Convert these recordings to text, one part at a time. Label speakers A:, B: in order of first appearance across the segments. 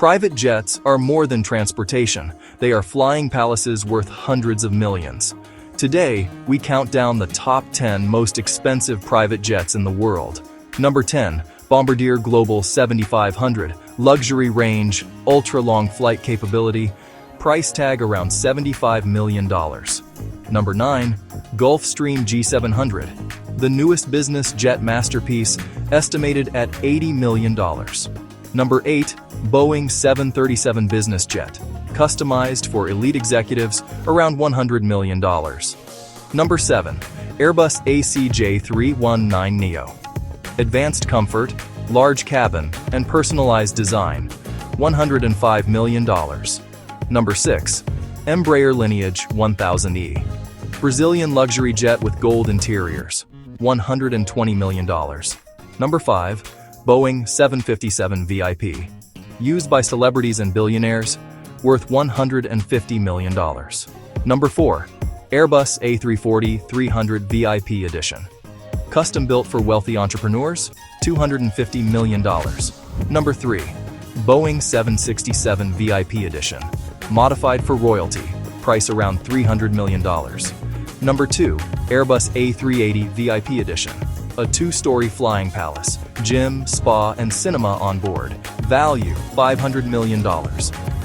A: Private jets are more than transportation. They are flying palaces worth hundreds of millions. Today, we count down the top 10 most expensive private jets in the world. Number 10. Bombardier Global 7500. Luxury range, ultra-long flight capability. Price tag around $75 million. Number 9. Gulfstream G700. The newest business jet masterpiece, estimated at $80 million. Number 8. Boeing 737 business jet. Customized for elite executives, around $100 million. Number 7. Airbus ACJ319neo. Advanced comfort, large cabin, and personalized design, $105 million. Number 6. Embraer Lineage 1000E. Brazilian luxury jet with gold interiors, $120 million. Number 5. Boeing 757 VIP. Used by celebrities and billionaires, worth $150 million. Number 4. Airbus A340-300 VIP Edition. Custom built for wealthy entrepreneurs, $250 million. Number 3. Boeing 767 VIP Edition. Modified for royalty, price around $300 million. Number 2. Airbus A380 VIP Edition. A 2-story flying palace, gym, spa, and cinema on board. Value, $500 million.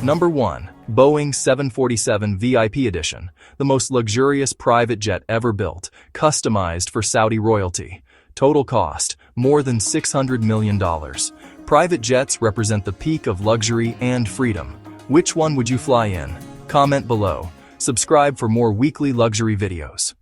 A: Number 1. Boeing 747 VIP Edition. The most luxurious private jet ever built, customized for Saudi royalty. Total cost, more than $600 million. Private jets represent the peak of luxury and freedom. Which one would you fly in? Comment below. Subscribe for more weekly luxury videos.